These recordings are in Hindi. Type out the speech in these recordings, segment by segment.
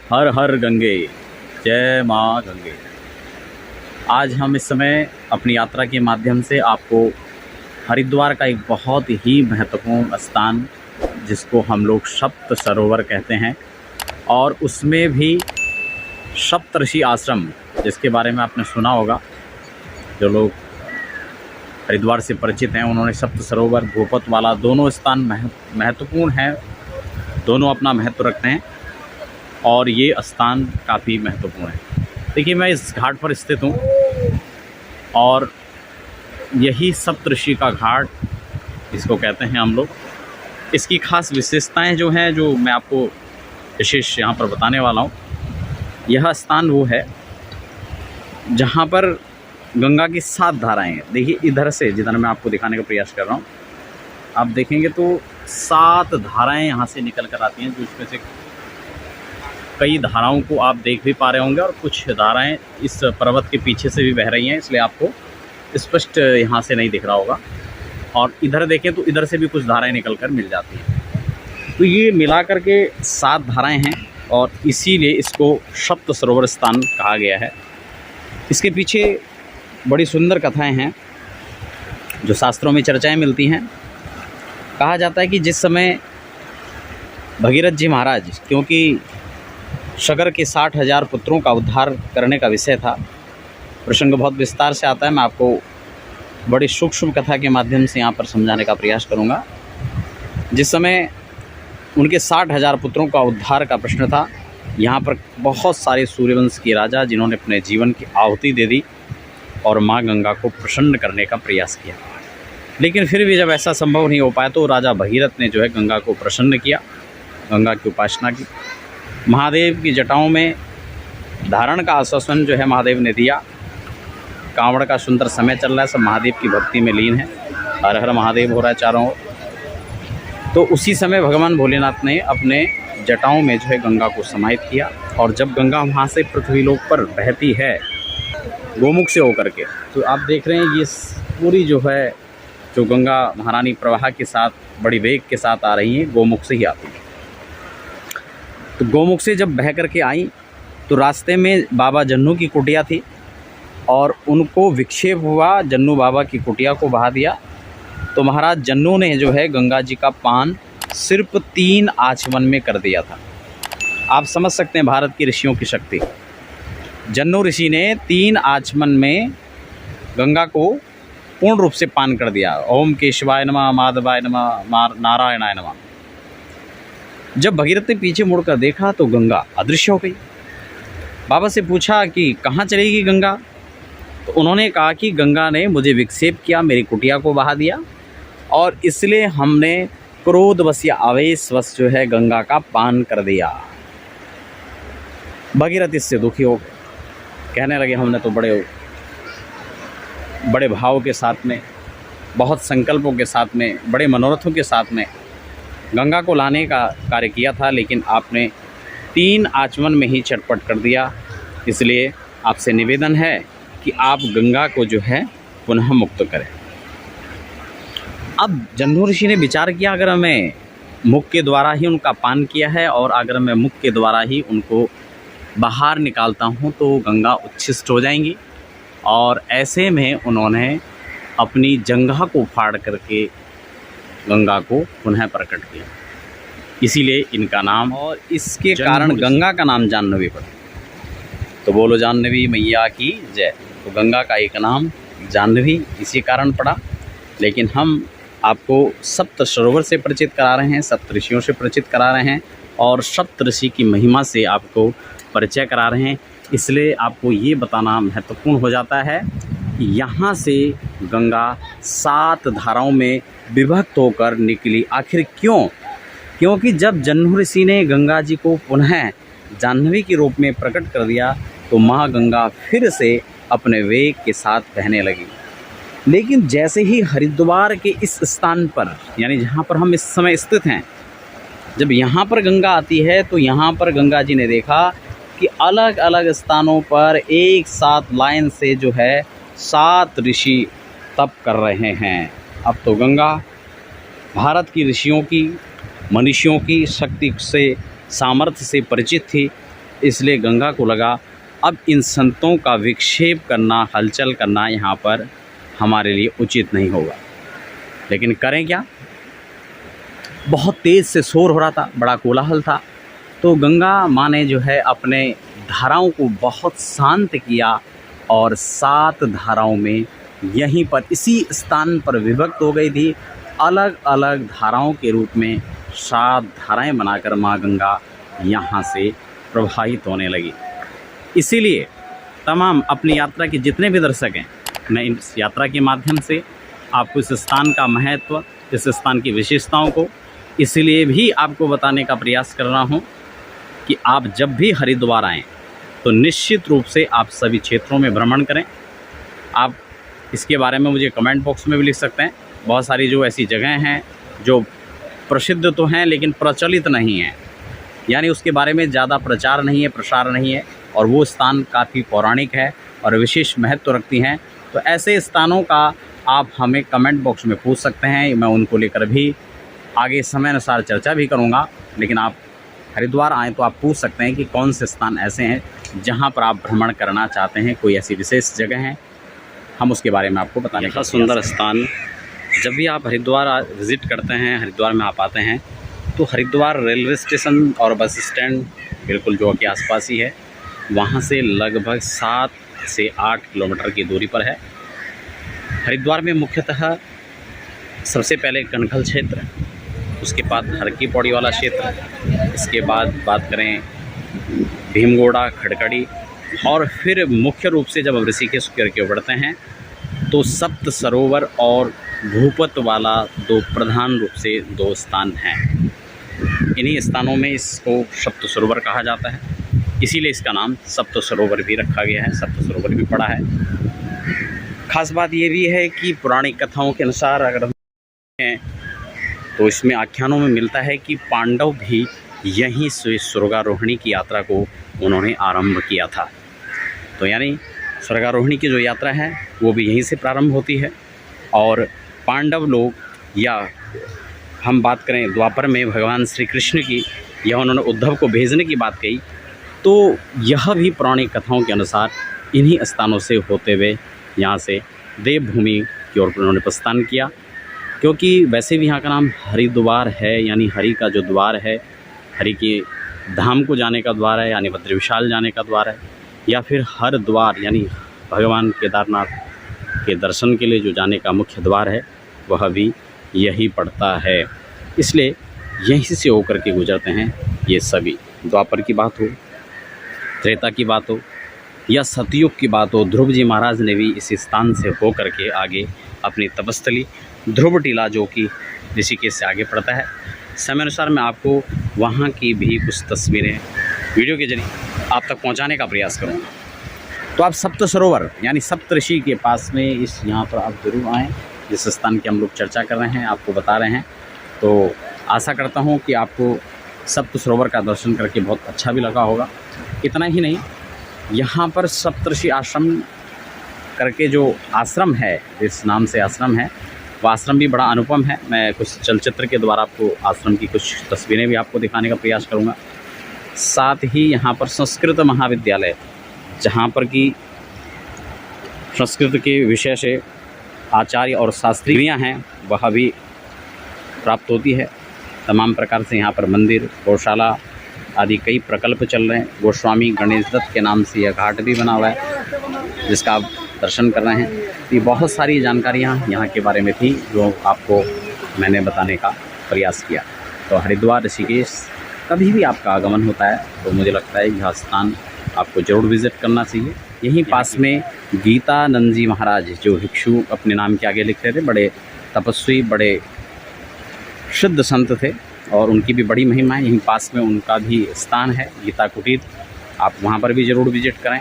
हर हर गंगे, जय माँ गंगे। आज हम इस समय अपनी यात्रा के माध्यम से आपको हरिद्वार का एक बहुत ही महत्वपूर्ण स्थान, जिसको हम लोग सप्त सरोवर कहते हैं, और उसमें भी सप्तऋषि आश्रम, जिसके बारे में आपने सुना होगा। जो लोग हरिद्वार से परिचित हैं उन्होंने सप्त सरोवर, भूपत वाला दोनों स्थान महत्वपूर्ण हैं, दोनों अपना महत्व रखते हैं और ये स्थान काफ़ी महत्वपूर्ण है। देखिए, मैं इस घाट पर स्थित हूँ और यही सप्तऋषि का घाट इसको कहते हैं हम लोग। इसकी खास विशेषताएं जो हैं, जो मैं आपको विशेष यहाँ पर बताने वाला हूँ। यह स्थान वो है जहाँ पर गंगा की 7 धाराएं हैं। देखिए, इधर से जिधर मैं आपको दिखाने का प्रयास कर रहा हूँ, आप देखेंगे तो 7 धाराएं यहाँ से निकल कर आती हैं, जो इसमें से कई धाराओं को आप देख भी पा रहे होंगे और कुछ धाराएं इस पर्वत के पीछे से भी बह रही हैं, इसलिए आपको स्पष्ट यहाँ से नहीं दिख रहा होगा। और इधर देखें तो इधर से भी कुछ धाराएं निकल कर मिल जाती हैं। तो ये मिला कर के 7 धाराएं हैं और इसीलिए इसको सप्त सरोवर स्थान कहा गया है। इसके पीछे बड़ी सुंदर कथाएं हैं जो शास्त्रों में चर्चाएं मिलती हैं। कहा जाता है कि जिस समय भगीरथ जी महाराज, क्योंकि सगर के 60,000 पुत्रों का उद्धार करने का विषय था, प्रसंग बहुत विस्तार से आता है, मैं आपको बड़ी सूक्ष्म कथा के माध्यम से यहाँ पर समझाने का प्रयास करूँगा। जिस समय उनके 60,000 पुत्रों का उद्धार का प्रश्न था, यहाँ पर बहुत सारे सूर्यवंश के राजा जिन्होंने अपने जीवन की आहुति दे दी और माँ गंगा को प्रसन्न करने का प्रयास किया, लेकिन फिर भी जब ऐसा संभव नहीं हो पाया तो राजा भगीरथ ने जो है गंगा को प्रसन्न किया, गंगा की उपासना की। महादेव की जटाओं में धारण का आश्वासन जो है महादेव ने दिया। कांवड़ का सुंदर समय चल रहा है, सब महादेव की भक्ति में लीन है, हर हर महादेव हो रहा है चारों ओर। तो उसी समय भगवान भोलेनाथ ने अपने जटाओं में जो है गंगा को समाहित किया, और जब गंगा वहाँ से पृथ्वीलोक पर बहती है गोमुख से होकर के, तो आप देख रहे हैं ये पूरी जो है, जो गंगा महारानी प्रवाह के साथ बड़ी वेग के साथ आ रही हैं, गोमुख से ही आती है। तो गोमुख से जब बह करके आई तो रास्ते में बाबा जन्नू की कुटिया थी और उनको विक्षेप हुआ, जन्नू बाबा की कुटिया को बहा दिया। तो महाराज जन्नू ने जो है गंगा जी का पान सिर्फ 3 आचमन में कर दिया था। आप समझ सकते हैं भारत के ऋषियों की शक्ति। जन्नू ऋषि ने 3 आचमन में गंगा को पूर्ण रूप से पान कर दिया। ओम केशवाय नमः, माधवाय नमः, नारायणाय नमः। जब भगीरथ ने पीछे मुड़कर देखा तो गंगा अदृश्य हो गई। बाबा से पूछा कि कहाँ चलेगी गंगा, तो उन्होंने कहा कि गंगा ने मुझे विक्षेप किया, मेरी कुटिया को बहा दिया, और इसलिए हमने क्रोधवश या आवेशवश जो है गंगा का पान कर दिया। भगीरथ इससे दुखी हो गए, कहने लगे हमने तो बड़े बड़े भाव के साथ में, बहुत संकल्पों के साथ में, बड़े मनोरथों के साथ में गंगा को लाने का कार्य किया था, लेकिन आपने 3 आचमन में ही चटपट कर दिया। इसलिए आपसे निवेदन है कि आप गंगा को जो है पुनः मुक्त करें। अब जन्नू ऋषि ने विचार किया, अगर मैं मुख के द्वारा ही उनका पान किया है और अगर मैं मुख के द्वारा ही उनको बाहर निकालता हूँ तो गंगा उच्छिष्ट हो जाएंगी, और ऐसे में उन्होंने अपनी जंघा को फाड़ करके गंगा को पुनः प्रकट किया। इसीलिए इनका नाम, और इसके कारण गंगा का नाम जाह्नवी पड़ा। तो बोलो जाह्नवी मैया की जय। तो गंगा का एक नाम जाह्नवी इसी कारण पड़ा। लेकिन हम आपको सप्त सरोवर से परिचित करा रहे हैं, सप्त ऋषियों से परिचित करा रहे हैं और सप्त ऋषि की महिमा से आपको परिचय करा रहे हैं। इसलिए आपको ये बताना महत्वपूर्ण हो जाता है कि यहाँ से गंगा 7 धाराओं में विभक्त होकर निकली। आखिर क्यों? क्योंकि जब जन्नू ऋषि ने गंगा जी को पुनः जाह्नवी के रूप में प्रकट कर दिया तो माँ गंगा फिर से अपने वेग के साथ बहने लगी। लेकिन जैसे ही हरिद्वार के इस स्थान पर, यानी जहाँ पर हम इस समय स्थित हैं, जब यहाँ पर गंगा आती है तो यहाँ पर गंगा जी ने देखा कि अलग अलग स्थानों पर एक साथ लाइन से जो है 7 ऋषि तप कर रहे हैं। अब तो गंगा भारत की ऋषियों की, मनुष्यों की शक्ति से, सामर्थ्य से परिचित थी, इसलिए गंगा को लगा अब इन संतों का विक्षेप करना, हलचल करना यहाँ पर हमारे लिए उचित नहीं होगा। लेकिन करें क्या, बहुत तेज़ से शोर हो रहा था, बड़ा कोलाहल था। तो गंगा माँ ने जो है अपने धाराओं को बहुत शांत किया और 7 धाराओं में यहीं पर इसी स्थान पर विभक्त हो गई थी। अलग अलग धाराओं के रूप में 7 धाराएँ बनाकर माँ गंगा यहाँ से प्रवाहित होने लगी। इसीलिए तमाम अपनी यात्रा के जितने भी दर्शक हैं, मैं इस यात्रा के माध्यम से आपको इस स्थान का महत्व, इस स्थान की विशेषताओं को इसलिए भी आपको बताने का प्रयास कर रहा हूँ कि आप जब भी हरिद्वार आएँ तो निश्चित रूप से आप सभी क्षेत्रों में भ्रमण करें। आप इसके बारे में मुझे कमेंट बॉक्स में भी लिख सकते हैं। बहुत सारी जो ऐसी जगहें हैं जो प्रसिद्ध तो हैं लेकिन प्रचलित नहीं हैं, यानी उसके बारे में ज़्यादा प्रचार नहीं है, प्रसार नहीं है, और वो स्थान काफ़ी पौराणिक है और विशेष महत्व रखती हैं। तो ऐसे स्थानों का आप हमें कमेंट बॉक्स में पूछ सकते हैं, मैं उनको लेकर भी आगे समय अनुसार चर्चा भी करूँगा। लेकिन आप हरिद्वार आएँ तो आप पूछ सकते हैं कि कौन से स्थान ऐसे हैं जहाँ पर आप भ्रमण करना चाहते हैं, कोई ऐसी विशेष जगह है, हम उसके बारे में आपको बताने का सुंदर स्थान। जब भी आप हरिद्वार विज़िट करते हैं, हरिद्वार में आप आते हैं, तो हरिद्वार रेलवे स्टेशन और बस स्टैंड बिल्कुल जो कि आसपास ही है, वहाँ से लगभग 7 से 8 किलोमीटर की दूरी पर है। हरिद्वार में मुख्यतः सबसे पहले कनखल क्षेत्र, उसके बाद हर की पौड़ी वाला क्षेत्र, इसके बाद बात करें भीमगोड़ा, खड़खड़ी, और फिर मुख्य रूप से जब ऋषिकेश करके बढ़ते हैं तो सप्त सरोवर और भूपत वाला 2 प्रधान रूप से 2 स्थान हैं। इन्हीं स्थानों में इसको सप्त सरोवर कहा जाता है, इसीलिए इसका नाम सप्त सरोवर भी रखा गया है, सप्त सरोवर भी पड़ा है। खास बात ये भी है कि पौराणिक कथाओं के अनुसार अगर हम हैं तो इसमें आख्यानों में मिलता है कि पांडव भी यहीं से स्वर्गारोहणी की यात्रा को उन्होंने आरंभ किया था। तो यानी स्वर्गारोहणी की जो यात्रा है वो भी यहीं से प्रारंभ होती है। और पांडव लोग, या हम बात करें द्वापर में भगवान श्री कृष्ण की, यह उन्होंने उद्धव को भेजने की बात कही, तो यह भी पौराणिक कथाओं के अनुसार इन्हीं स्थानों से होते हुए यहाँ से देवभूमि की ओर उन्होंने प्रस्थान किया। क्योंकि वैसे भी यहाँ का नाम हरिद्वार है, यानी हरि का जो द्वार है, हरि के धाम को जाने का द्वार है, यानी बद्री विशाल जाने का द्वार है, या फिर हर द्वार यानी भगवान केदारनाथ के दर्शन के लिए जो जाने का मुख्य द्वार है वह भी यही पड़ता है। इसलिए यहीं से होकर के गुजरते हैं ये सभी। द्वापर की बात हो, त्रेता की बात हो या सतयुग की बात हो, ध्रुव जी महाराज ने भी इस स्थान से होकर के आगे अपनी तपस्थली ध्रुव टीला, जो कि ऋषिकेश से आगे पड़ता है, समय अनुसार मैं आपको वहाँ की भी कुछ तस्वीरें वीडियो के जरिए आप तक पहुँचाने का प्रयास करूँगा। तो आप सप्त सरोवर यानी सप्त ऋषि के पास में इस यहाँ पर आप ज़रूर आएँ, जिस स्थान की हम लोग चर्चा कर रहे हैं, आपको बता रहे हैं। तो आशा करता हूँ कि आपको सप्त सरोवर का दर्शन करके बहुत अच्छा भी लगा होगा। इतना ही नहीं, यहाँ पर सप्तऋषि आश्रम करके जो आश्रम है, जिस नाम से आश्रम है, वो आश्रम भी बड़ा अनुपम है। मैं कुछ चलचित्र के द्वारा आपको आश्रम की कुछ तस्वीरें भी आपको दिखाने का प्रयास करूँगा। साथ ही यहाँ पर संस्कृत महाविद्यालय, जहाँ पर कि संस्कृत के विषय से आचार्य और शास्त्रियाँ हैं, वह भी प्राप्त होती है। तमाम प्रकार से यहाँ पर मंदिर, गौशाला आदि कई प्रकल्प चल रहे हैं। गोस्वामी गणेश दत्त के नाम से यह घाट भी बना हुआ है, जिसका आप दर्शन कर रहे हैं। ये बहुत सारी जानकारियाँ यहाँ के बारे में थी जो आपको मैंने बताने का प्रयास किया। तो हरिद्वार ऋषिकेश कभी भी आपका आगमन होता है तो मुझे लगता है यह स्थान आपको ज़रूर विज़िट करना चाहिए। यहीं पास में गीतानंद जी महाराज, जो भिक्षु अपने नाम के आगे लिखते थे, बड़े तपस्वी, बड़े शुद्ध संत थे और उनकी भी बड़ी महिमा है। यहीं पास में उनका भी स्थान है गीता कुटीर, आप वहाँ पर भी ज़रूर विज़िट करें।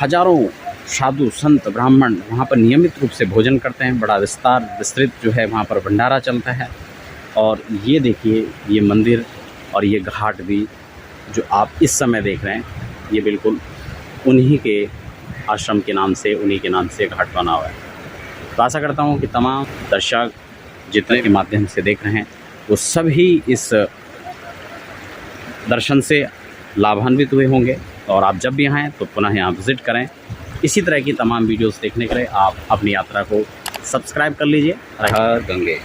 हजारों साधु संत ब्राह्मण वहाँ पर नियमित रूप से भोजन करते हैं। बड़ा विस्तृत जो है वहाँ पर भंडारा चलता है। और ये देखिए, ये मंदिर और ये घाट भी जो आप इस समय देख रहे हैं, ये बिल्कुल उन्हीं के आश्रम के नाम से, उन्हीं के नाम से घाट बना हुआ है। तो आशा करता हूँ कि तमाम दर्शक जितने के माध्यम से देख रहे हैं वो सभी इस दर्शन से लाभान्वित हुए होंगे और आप जब भी आएँ तो पुनः यहाँ विज़िट करें। इसी तरह की तमाम वीडियोस देखने के लिए आप अपनी यात्रा को सब्सक्राइब कर लीजिए। हर हर गंगे।